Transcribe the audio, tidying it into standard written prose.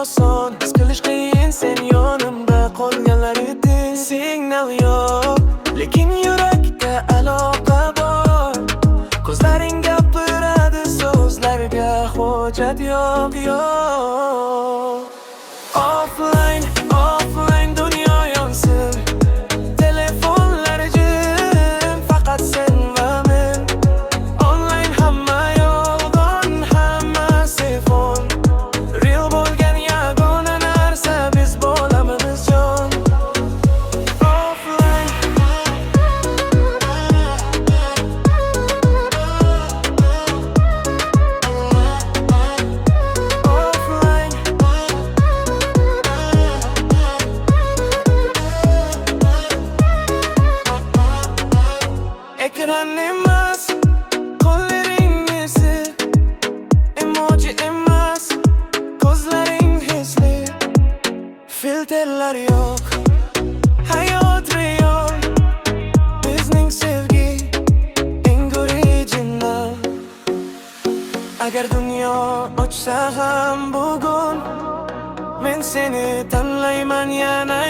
oson, his qilish qiyin sen yonimda qolganlar edi. Signal yo'q, lekin yurakda aloqa bor. Ko'zlaring gapiradi, so'zlarga hojat yo'q, yo'q. Offline, offline dunyo yonsin, telefonlar jim, faqat sen va men. Online hamma yolg'on, hamma sifon. Real bo'lgan yagona narsa biz bo'lamiz jon. Offline, offline. Ekran emas, qo'llaring esi, emoji emas, ko'zlaring hisli. Filtrlar yo'q, hayot real, bizning sevgi eng original. Agar dunyo ochsa ham bugun, men seni tanlayman yana.